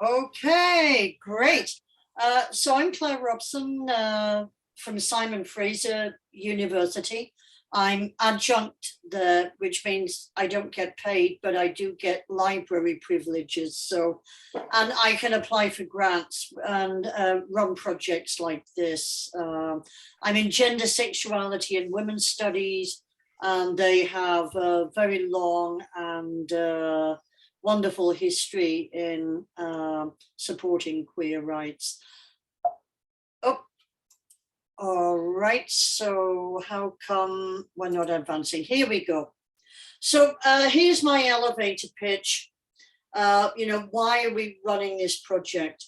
Okay, great. So I'm Claire Robson from Simon Fraser University. I'm adjunct there, which means I don't get paid, but I do get library privileges. So, and I can apply for grants and run projects like this. I'm in gender, sexuality, and women's studies, and they have a very long and wonderful history in supporting queer rights. Oh, all right. So how come we're not advancing? Here we go. So here's my elevator pitch. Why are we running this project?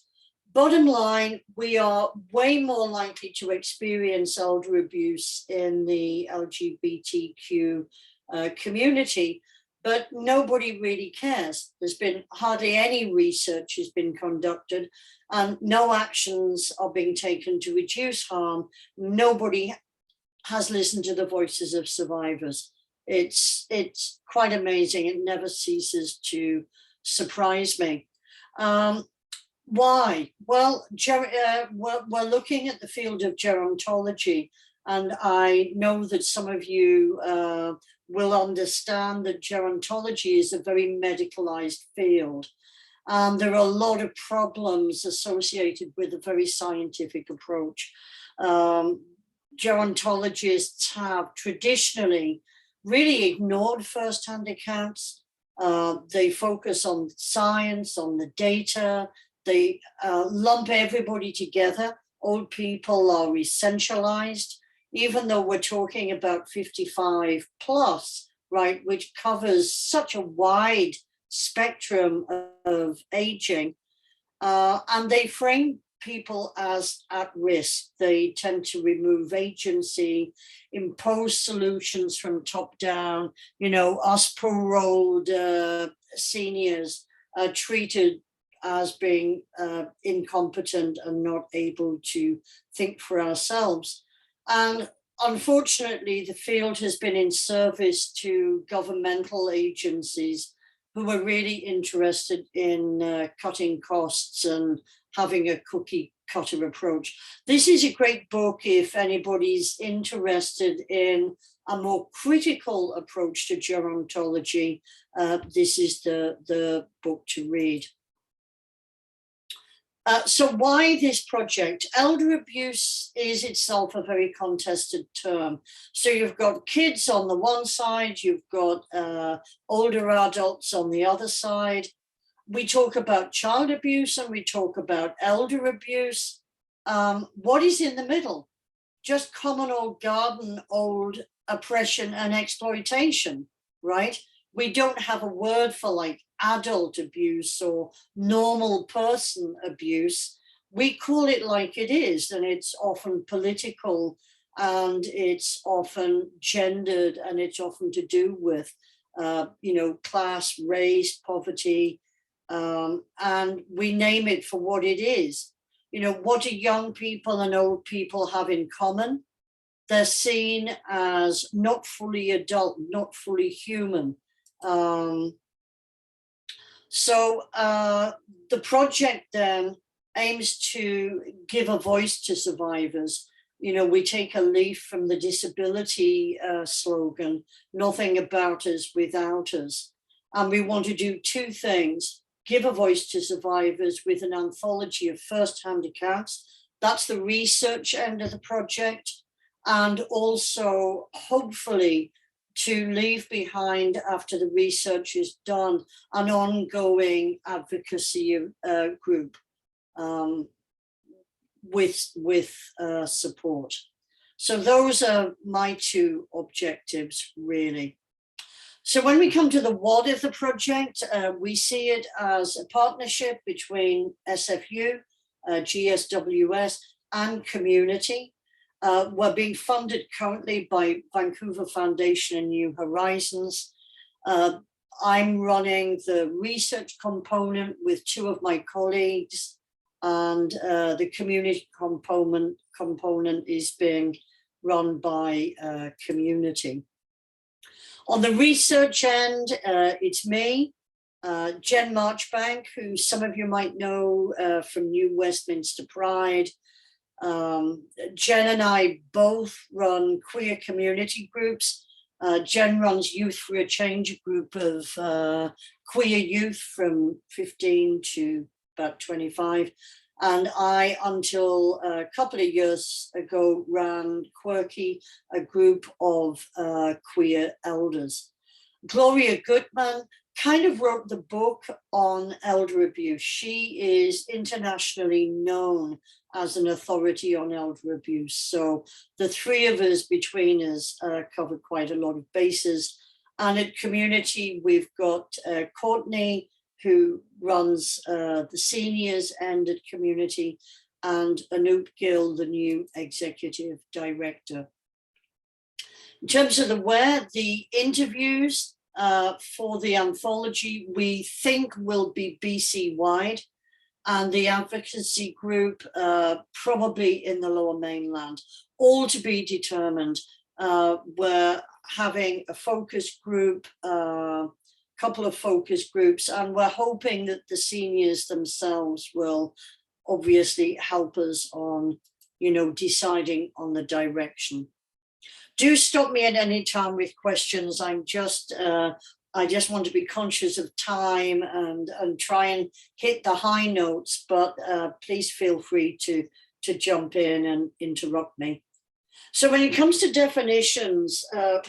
Bottom line, we are way more likely to experience elder abuse in the LGBTQ community, but nobody really cares. There's been hardly any research has been conducted, and no actions are being taken to reduce harm. Nobody has listened to the voices of survivors. It's quite amazing. It never ceases to surprise me. Why? Well, we're looking at the field of gerontology, and I know that some of you will understand that gerontology is a very medicalized field. There are a lot of problems associated with a very scientific approach. Gerontologists have traditionally really ignored first-hand accounts. They focus on science, on the data. They lump everybody together. Old people are essentialized, even though we're talking about 55 plus, right, which covers such a wide spectrum of aging. And they frame people as at risk. They tend to remove agency, impose solutions from top down. Us paroled seniors are treated as being incompetent and not able to think for ourselves. And unfortunately, the field has been in service to governmental agencies who are really interested in cutting costs and having a cookie cutter approach. This is a great book if anybody's interested in a more critical approach to gerontology. This is the book to read. So why this project? Elder abuse is itself a very contested term. So you've got kids on the one side, you've got older adults on the other side. We talk about child abuse and we talk about elder abuse. What is in the middle? Just common old garden old oppression and exploitation, right? We don't have a word for like adult abuse or normal person abuse. We call it like it is, and it's often political and it's often gendered and it's often to do with, class, race, poverty, and we name it for what it is. What do young people and old people have in common? They're seen as not fully adult, not fully human. So the project then aims to give a voice to survivors. We take a leaf from the disability slogan, nothing about us without us. And we want to do two things: give a voice to survivors with an anthology of first-hand accounts. That's the research end of the project. And also, hopefully, to leave behind, after the research is done, an ongoing advocacy group with support. So those are my two objectives, really. So when we come to the what of the project, we see it as a partnership between SFU, GSWS, and community. We're being funded currently by Vancouver Foundation and New Horizons. I'm running the research component with two of my colleagues, and the community component is being run by community. On the research end, it's me. Jen Marchbank, who some of you might know from New Westminster Pride. Jen and I both run queer community groups. Jen runs Youth for a Change, a group of queer youth from 15 to about 25. And I, until a couple of years ago, ran Quirky, a group of queer elders. Gloria Gutman kind of wrote the book on elder abuse. She is internationally known as an authority on elder abuse. So the three of us between us covered quite a lot of bases. And at community, we've got Courtney, who runs the seniors end at community, and Anoop Gill, the new executive director. In terms of the interviews for the anthology, we think will be BC wide, and the advocacy group probably in the Lower Mainland, all to be determined. We're having a focus group, couple of focus groups, and we're hoping that the seniors themselves will obviously help us on, deciding on the direction. Do stop me at any time with questions. I just want to be conscious of time and try and hit the high notes, but please feel free to jump in and interrupt me. So when it comes to definitions,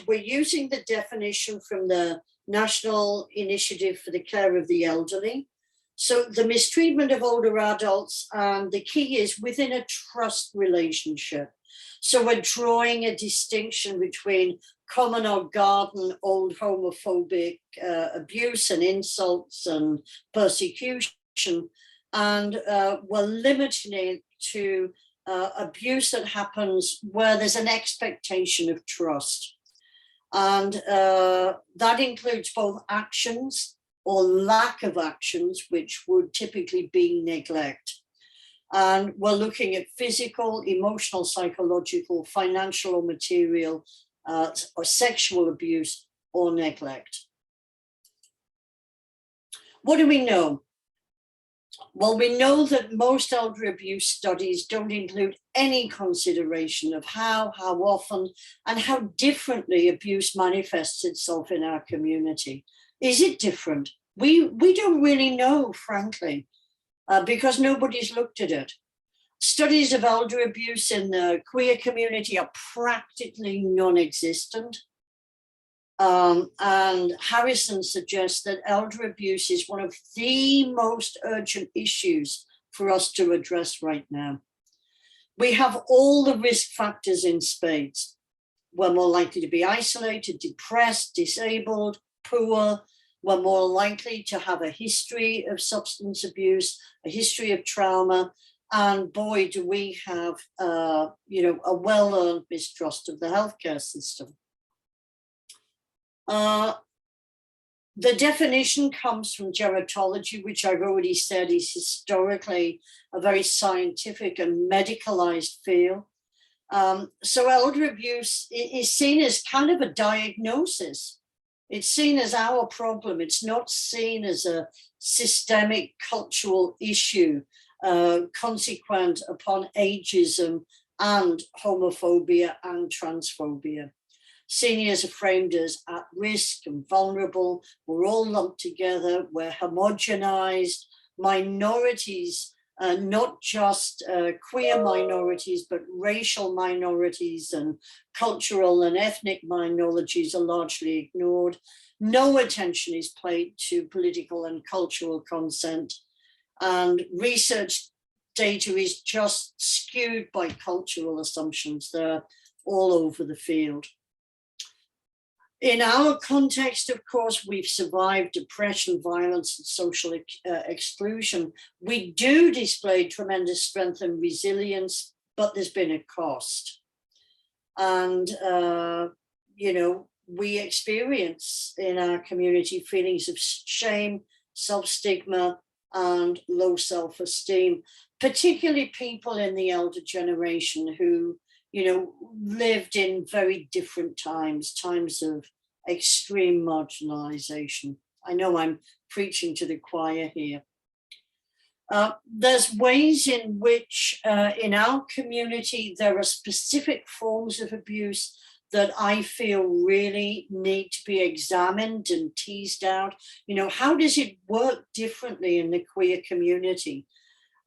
we're using the definition from the National Initiative for the Care of the Elderly. So the mistreatment of older adults, and the key is within a trust relationship. So we're drawing a distinction between common or garden old homophobic abuse and insults and persecution, and we're limiting it to abuse that happens where there's an expectation of trust. And that includes both actions or lack of actions, which would typically be neglect. And we're looking at physical, emotional, psychological, financial or material, or sexual abuse or neglect. What do we know? Well, we know that most elder abuse studies don't include any consideration of how often, and how differently abuse manifests itself in our community. Is it different? We don't really know, frankly, because nobody's looked at it. Studies of elder abuse in the queer community are practically non-existent. And Harrison suggests that elder abuse is one of the most urgent issues for us to address right now. We have all the risk factors in spades. We're more likely to be isolated, depressed, disabled, poor. We're more likely to have a history of substance abuse, a history of trauma. And boy, do we have, a well-earned mistrust of the healthcare system. The definition comes from gerontology, which I've already said is historically a very scientific and medicalized field. So elder abuse is seen as kind of a diagnosis. It's seen as our problem. It's not seen as a systemic cultural issue consequent upon ageism and homophobia and transphobia. Seniors are framed as at risk and vulnerable. We're all lumped together. We're homogenized. Minorities, not just queer minorities, but racial minorities and cultural and ethnic minorities are largely ignored. No attention is paid to political and cultural consent. And research data is just skewed by cultural assumptions. They're all over the field. In our context, of course, we've survived depression, violence, and social exclusion. We do display tremendous strength and resilience, but there's been a cost. And, we experience in our community feelings of shame, self-stigma, and low self-esteem, particularly people in the elder generation who lived in very different times of extreme marginalization. I know I'm preaching to the choir here. There's ways in which in our community there are specific forms of abuse that I feel really need to be examined and teased out. You know, how does it work differently in the queer community?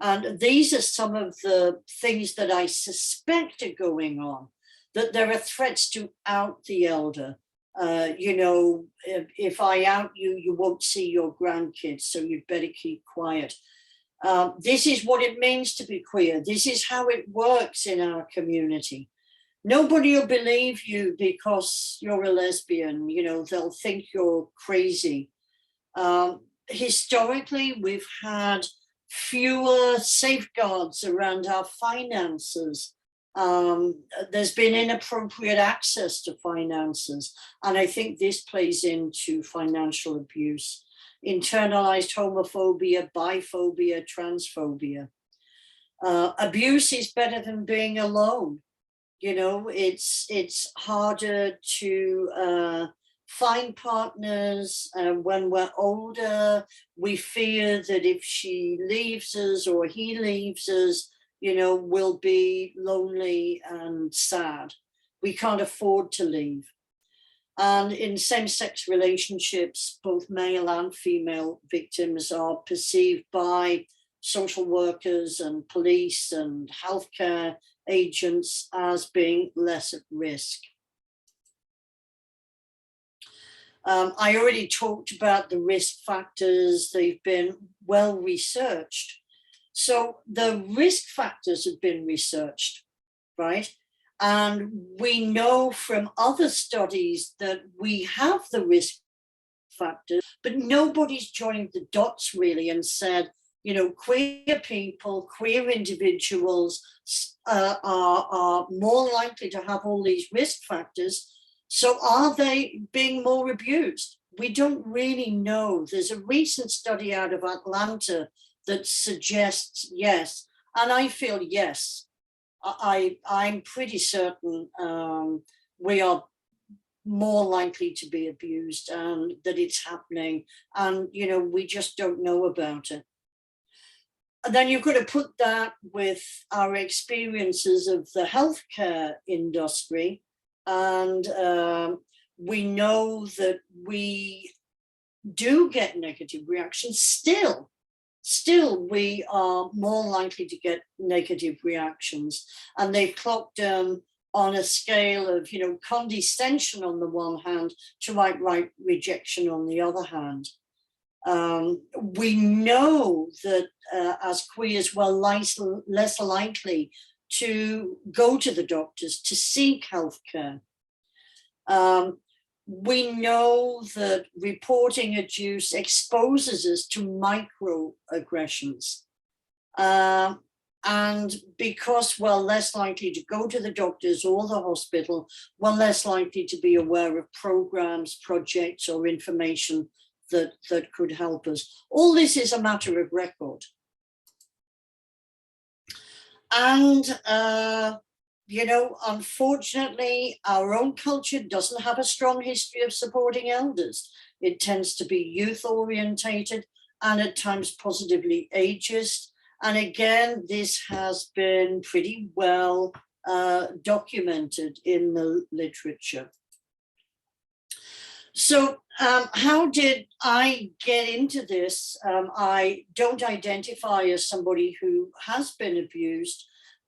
And these are some of the things that I suspect are going on, that there are threats to out the elder. You know, if I out you, you won't see your grandkids, so you'd better keep quiet. This is what it means to be queer. This is how it works in our community. Nobody will believe you because you're a lesbian. You know, they'll think you're crazy. Historically, we've had fewer safeguards around our finances. There's been inappropriate access to finances. And I think this plays into financial abuse. Internalized homophobia, biphobia, transphobia. Abuse is better than being alone. You know, it's harder to find partners when we're older. We fear that if she leaves us or he leaves us, you know, we'll be lonely and sad. We can't afford to leave. And in same-sex relationships, both male and female victims are perceived by social workers and police and healthcare agents as being less at risk. I already talked about the risk factors. They've been well researched. So the risk factors have been researched, right? And we know from other studies that we have the risk factors, but nobody's joined the dots really and said, you know, queer people, queer individuals are more likely to have all these risk factors. So are they being more abused? We don't really know. There's a recent study out of Atlanta that suggests yes. And I feel yes. I'm pretty certain we are more likely to be abused and that it's happening. And, you know, we just don't know about it. And then you've got to put that with our experiences of the healthcare industry. And we know that we do get negative reactions still. Still, we are more likely to get negative reactions. And they've clocked on a scale of, you know, condescension on the one hand to outright rejection on the other hand. We know that as queers, we're less likely to go to the doctors to seek healthcare. We know that reporting abuse exposes us to microaggressions. And because we're less likely to go to the doctors or the hospital, we're less likely to be aware of programs, projects, or information that could help us. All this is a matter of record. And, you know, unfortunately, our own culture doesn't have a strong history of supporting elders. It tends to be youth orientated and at times positively ageist. And again, this has been pretty well documented in the literature. So how did I get into this? I don't identify as somebody who has been abused,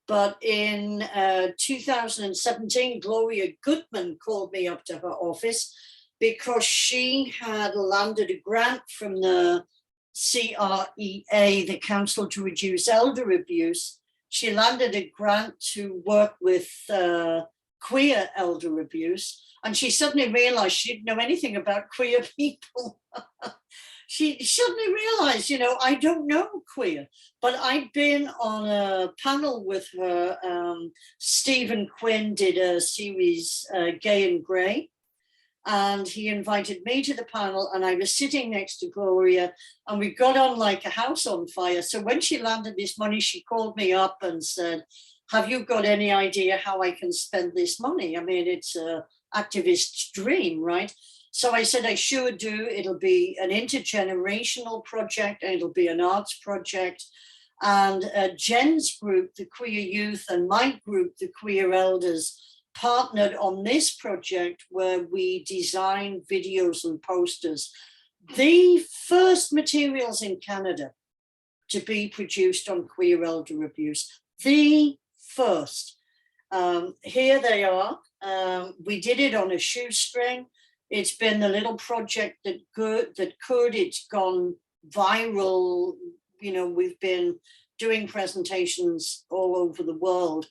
but in 2017, Gloria Goodman called me up to her office because she had landed a grant from the CREA, the Council to Reduce Elder Abuse. She landed a grant to work with queer elder abuse. And she suddenly realized she didn't know anything about queer people. She suddenly realized, you know, I don't know queer, but I'd been on a panel with her. Stephen Quinn did a series, Gay and Grey, and he invited me to the panel, and I was sitting next to Gloria, and we got on like a house on fire. So when she landed this money, she called me up and said, have you got any idea how I can spend this money? I mean, it's a activist's dream, right? So I said I sure do. It'll be an intergenerational project, and it'll be an arts project. And Jen's group, the Queer Youth, and my group, the Queer Elders, partnered on this project where we designed videos and posters. The first materials in Canada to be produced on queer elder abuse. The first. Here they are. We did it on a shoestring. It's been the little project that could. It's gone viral. You know, we've been doing presentations all over the world.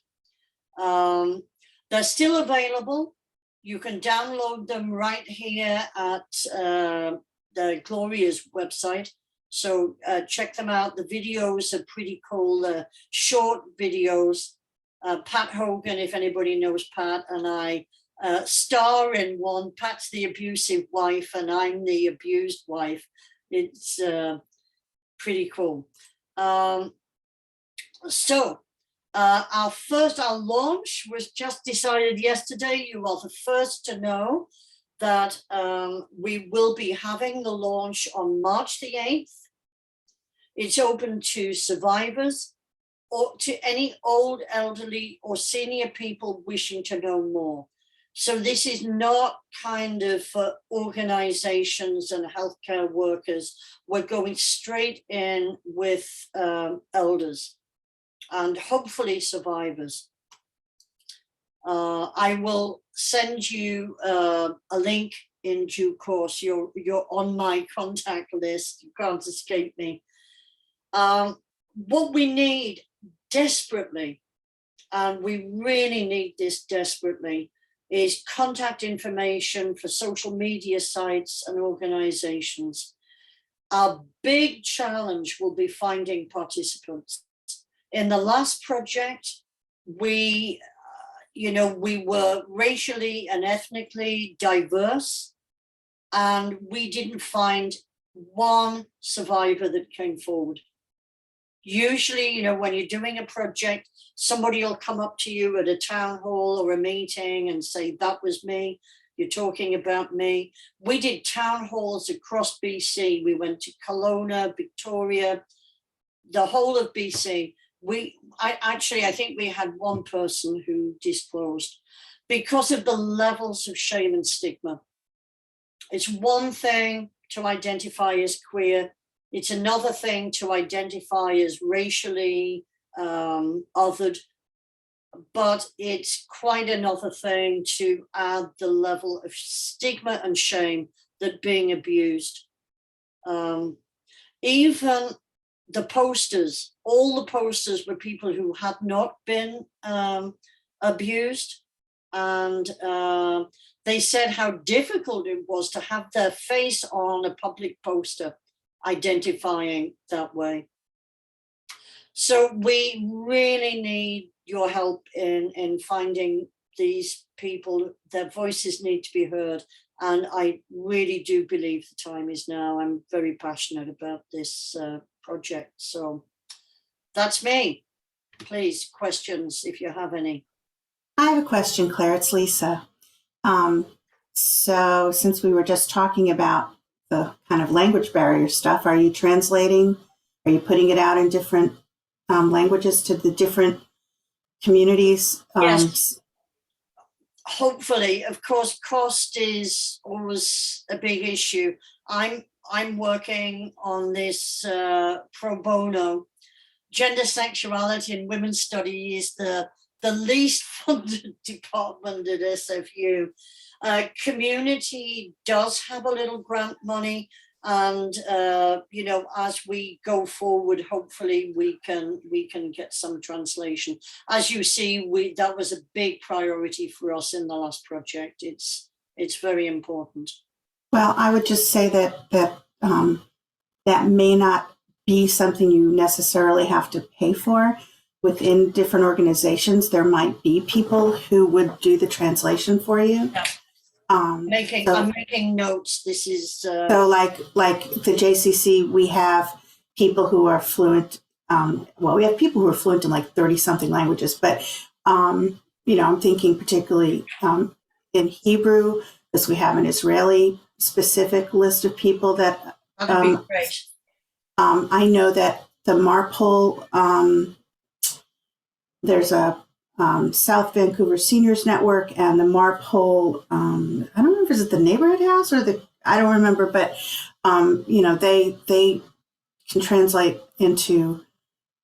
They're still available. You can download them right here at the Gloria's website. So check them out. The videos are pretty cool. Short videos. Pat Hogan, if anybody knows Pat, and I star in one. Pat's the abusive wife and I'm the abused wife. It's pretty cool. So our launch was just decided yesterday. You are the first to know that we will be having the launch on March the 8th. It's open to survivors or to any old, elderly, or senior people wishing to know more. So this is not kind of for organizations and healthcare workers. We're going straight in with elders and hopefully survivors. I will send you a link in due course. You're on my contact list. You can't escape me. What we need desperately, and we really need this desperately, is contact information for social media sites and organizations. Our big challenge will be finding participants. In the last project, we were racially and ethnically diverse, and we didn't find one survivor that came forward. Usually, you know, when you're doing a project, somebody will come up to you at a town hall or a meeting and say, that was me, you're talking about me. We did town halls across BC. We went to Kelowna, Victoria, the whole of BC. I think we had one person who disclosed because of the levels of shame and stigma. It's one thing to identify as queer. It's another thing to identify as racially othered, but it's quite another thing to add the level of stigma and shame that being abused. Even the posters, all the posters were people who had not been abused, and they said how difficult it was to have their face on a public poster identifying that way. So we really need your help in finding these people. Their voices need to be heard, and I really do believe the time is now. I'm very passionate about this project. So that's me. Please, questions if you have any. I have a question, Claire. It's Lisa. So since we were just talking about the kind of language barrier stuff, are you translating? Are you putting it out in different languages to the different communities? Yes. Hopefully. Of course, cost is always a big issue. I'm working on this pro bono. Gender, sexuality, and women's studies is the least funded department at SFU. Community does have a little grant money, and as we go forward, hopefully we can get some translation. As you see, that was a big priority for us in the last project. It's very important. Well, I would just say that may not be something you necessarily have to pay for. Within different organizations, there might be people who would do the translation for you. Yeah. I'm making notes. This is so like the JCC, we have people who are fluent. We have people who are fluent in like 30 something languages, but I'm thinking particularly in Hebrew, because we have an Israeli specific list of people that That'd be great. I know that the Marpole, there's a South Vancouver Seniors Network and the Marpole, I don't remember, is it the Neighborhood House or I don't remember, but, they can translate into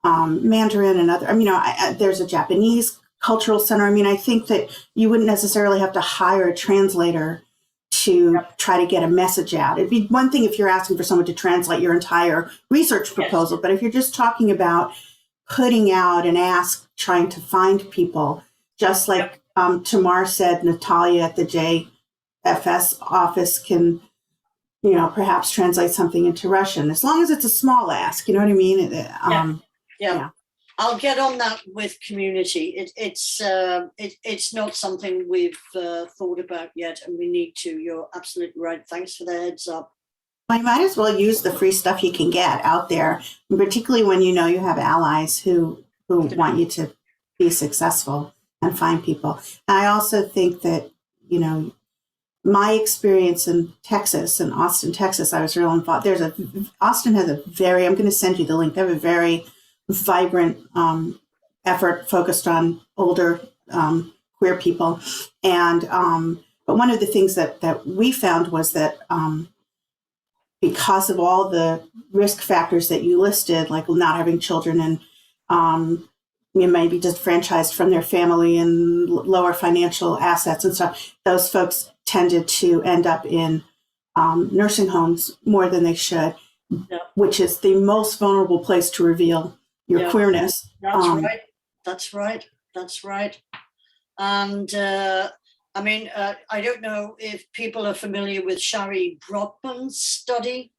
Mandarin and other, there's a Japanese cultural center. I think that you wouldn't necessarily have to hire a translator to try to get a message out. It'd be one thing if you're asking for someone to translate your entire research proposal, but if you're just talking about putting out an ask, trying to find people, just like Tamar said, Natalia at the JFS office can, perhaps translate something into Russian, as long as it's a small ask, you know what I mean? Yeah. I'll get on that with community. It's not something we've thought about yet, and we need to. You're absolutely right. Thanks for the heads up. Well, you might as well use the free stuff you can get out there, particularly when you have allies who want you to be successful and find people. And I also think that, my experience in Texas, in Austin, Texas, I was real involved. Austin has I'm going to send you the link. They have a very vibrant effort focused on older queer people. And but one of the things that we found was that because of all the risk factors that you listed, like not having children and you may be disenfranchised from their family and lower financial assets and stuff, those folks tended to end up in nursing homes more than they should, which is the most vulnerable place to reveal your queerness. That's right. And I don't know if people are familiar with Shari Brotman's study.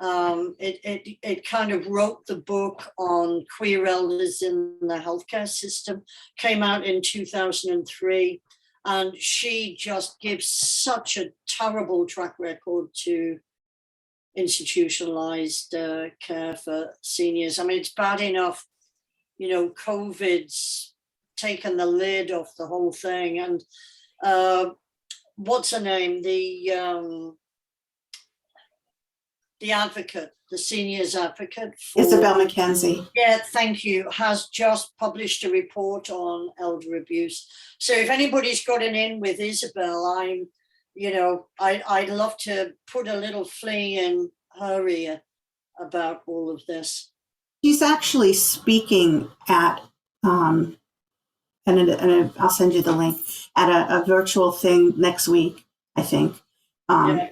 It kind of wrote the book on queer elders in the healthcare system, came out in 2003, and she just gives such a terrible track record to institutionalized care for seniors. It's bad enough, COVID's taken the lid off the whole thing. And what's her name? The advocate, the seniors advocate. Isabel McKenzie. Yeah, thank you. Has just published a report on elder abuse. So if anybody's got an in with Isabel, I'd love to put a little flea in her ear about all of this. She's actually speaking at, and I'll send you the link, at a virtual thing next week, I think.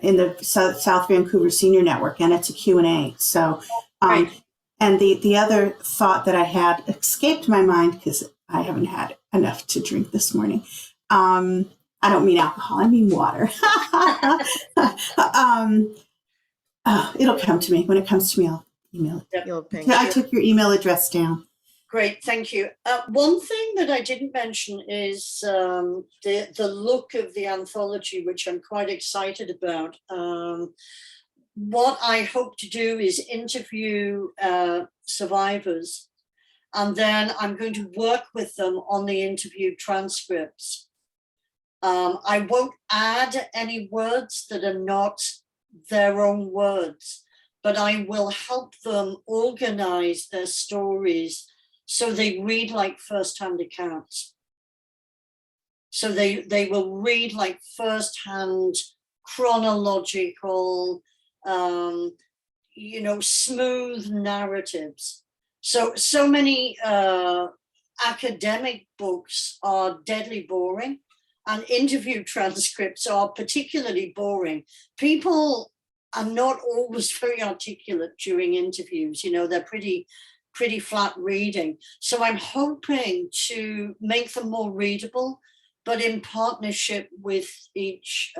In the South Vancouver Senior Network, and it's a Q&A. So, and the other thought that I had escaped my mind because I haven't had enough to drink this morning. I don't mean alcohol, I mean water. It'll come to me. When it comes to me, I'll email it. I took your email address down. Great, thank you. One thing that I didn't mention is the look of the anthology, which I'm quite excited about. What I hope to do is interview survivors, and then I'm going to work with them on the interview transcripts. I won't add any words that are not their own words, but I will help them organize their stories so they read like first-hand accounts. So they will read like first-hand chronological, smooth narratives. So many academic books are deadly boring, and interview transcripts are particularly boring. People are not always very articulate during interviews. They're pretty flat reading. So I'm hoping to make them more readable, but in partnership with each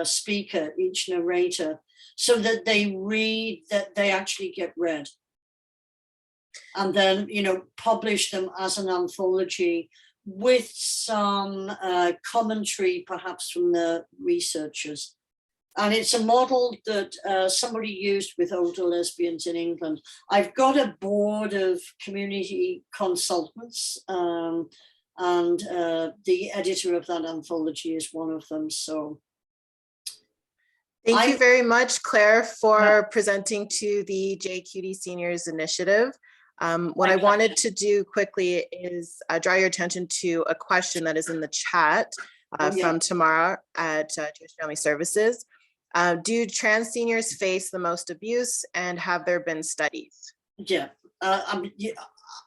speaker, each narrator, so that they read, that they actually get read. And then, publish them as an anthology with some commentary, perhaps from the researchers. And it's a model that somebody used with older lesbians in England. I've got a board of community consultants and the editor of that anthology is one of them. So thank you very much, Claire, for presenting to the JQT Seniors Initiative. What I wanted to do quickly is draw your attention to a question that is in the chat from Tamara at Jewish Family Services. Do trans seniors face the most abuse, and have there been studies?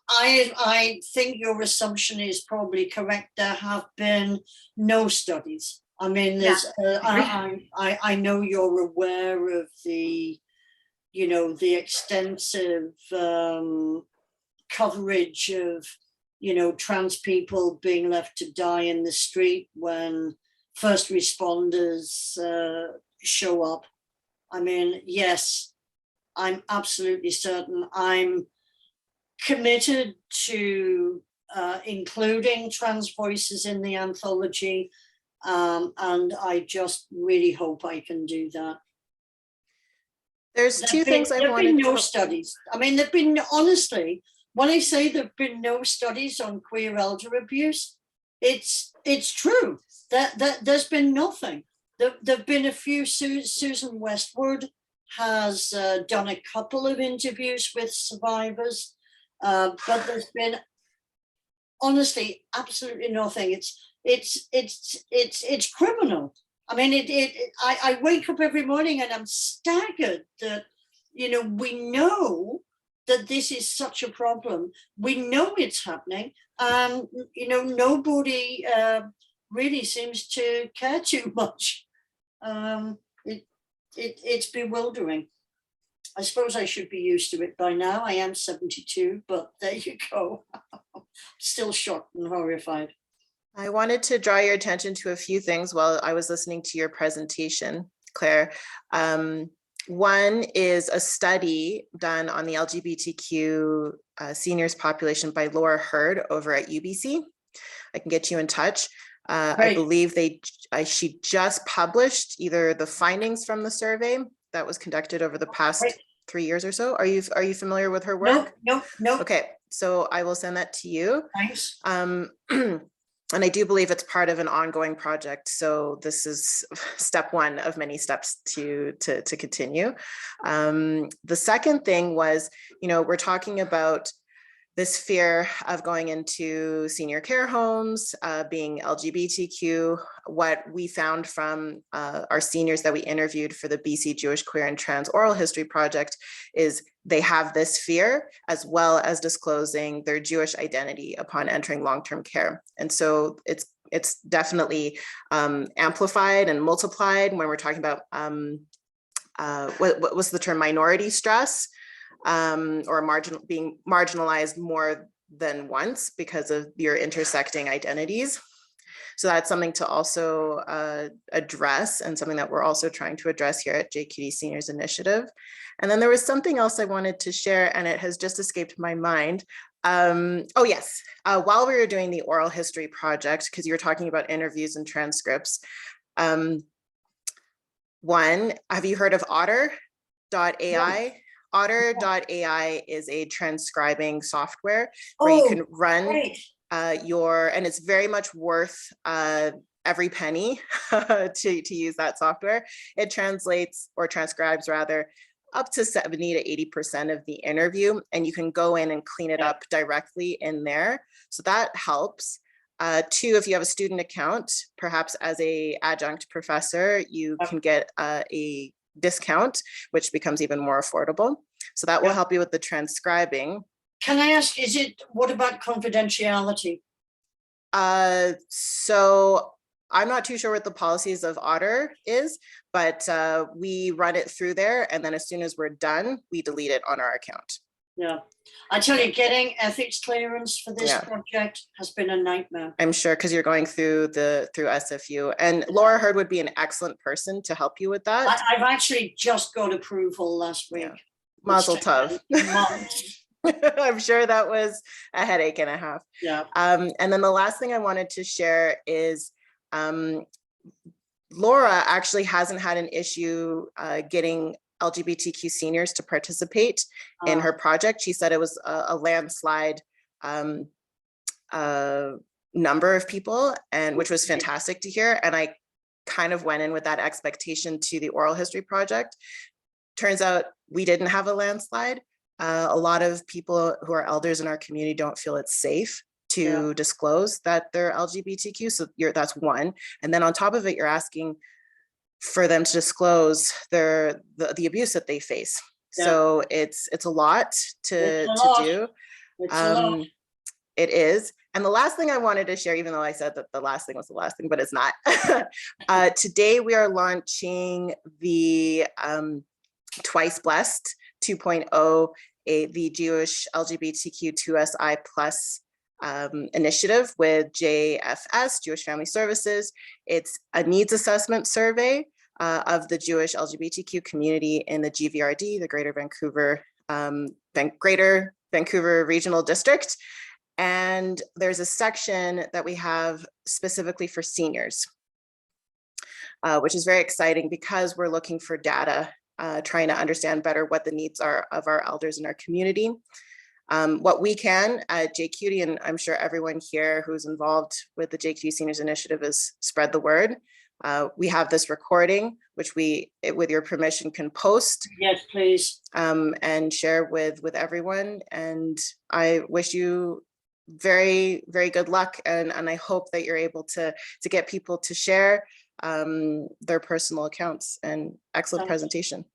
I think your assumption is probably correct. There have been no studies. I mean, there's, I know you're aware of the, the extensive coverage of, trans people being left to die in the street when first responders show up. I mean, yes, I'm absolutely certain. I'm committed to including trans voices in the anthology. And I just really hope I can do that. There's two things I wanted to. There have been no studies. I mean, there've been, honestly, when I say there've been no studies on queer elder abuse, it's true. There's been nothing. There've been a few. Susan Westwood has done a couple of interviews with survivors, but there's been, honestly, absolutely nothing. It's criminal. I mean, I wake up every morning and I'm staggered that, we know that this is such a problem. We know it's happening, and nobody really seems to care too much. It's bewildering. I suppose I should be used to it by now. I am 72, but there you go. Still shocked and horrified. I wanted to draw your attention to a few things while I was listening to your presentation, Claire. One is a study done on the LGBTQ seniors population by Laura Hurd over at UBC. I can get you in touch. I believe she just published either the findings from the survey that was conducted over the past 3 years or so. Are you familiar with her work? No. Okay, so I will send that to you. Thanks. And I do believe it's part of an ongoing project. So this is step one of many steps to continue. The second thing was, we're talking about this fear of going into senior care homes, being LGBTQ. What we found from our seniors that we interviewed for the BC Jewish Queer and Trans Oral History Project is they have this fear, as well as disclosing their Jewish identity upon entering long-term care. And so it's definitely amplified and multiplied when we're talking about what was the term, minority stress, or being marginalized more than once because of your intersecting identities. So that's something to also address, and something that we're also trying to address here at JQT Seniors Initiative. And then there was something else I wanted to share, and it has just escaped my mind. Oh yes, while we were doing the oral history project, because you were talking about interviews and transcripts, one, have you heard of otter.ai? Yeah. Otter.ai is a transcribing software where you can run and it's very much worth every penny to use that software. It translates, or transcribes rather, up to 70 to 80% of the interview, and you can go in and clean it up directly in there. So that helps. Two, if you have a student account, perhaps as a adjunct professor, you can get a discount, which becomes even more affordable. So that will help you with the transcribing. Can I ask, what about confidentiality? So I'm not too sure what the policies of Otter is, but we run it through there, and then as soon as we're done, we delete it on our account. Yeah, I tell you, getting ethics clearance for this project has been a nightmare. I'm sure, because you're going through SFU, and Laura Hurd would be an excellent person to help you with that. I've actually just got approval last week. Mazel tov. I'm sure that was a headache and a half. Yeah. And then the last thing I wanted to share is Laura actually hasn't had an issue getting LGBTQ seniors to participate in her project. She said it was a landslide number of people, and which was fantastic to hear. And I kind of went in with that expectation to the oral history project. Turns out we didn't have a landslide. A lot of people who are elders in our community don't feel it's safe to disclose that they're LGBTQ. So that's one. And then on top of it, you're asking for them to disclose the abuse that they face. Yeah. So it's a lot to do. It's a lot. It is. And the last thing I wanted to share, even though I said that the last thing was the last thing, but it's not. Today we are launching the Twice Blessed 2.0, the Jewish LGBTQ2SI plus initiative with JFS, Jewish Family Services. It's a needs assessment survey of the Jewish LGBTQ community in the GVRD, the Greater Vancouver Regional District. And there's a section that we have specifically for seniors, which is very exciting because we're looking for data, trying to understand better what the needs are of our elders in our community. What we can at JQT, and I'm sure everyone here who's involved with the JQT Seniors Initiative, is spread the word. We have this recording, which we, with your permission, can post. Yes, please. And share with everyone. And I wish you very, very good luck. And I hope that you're able to get people to share their personal accounts. And excellent presentation.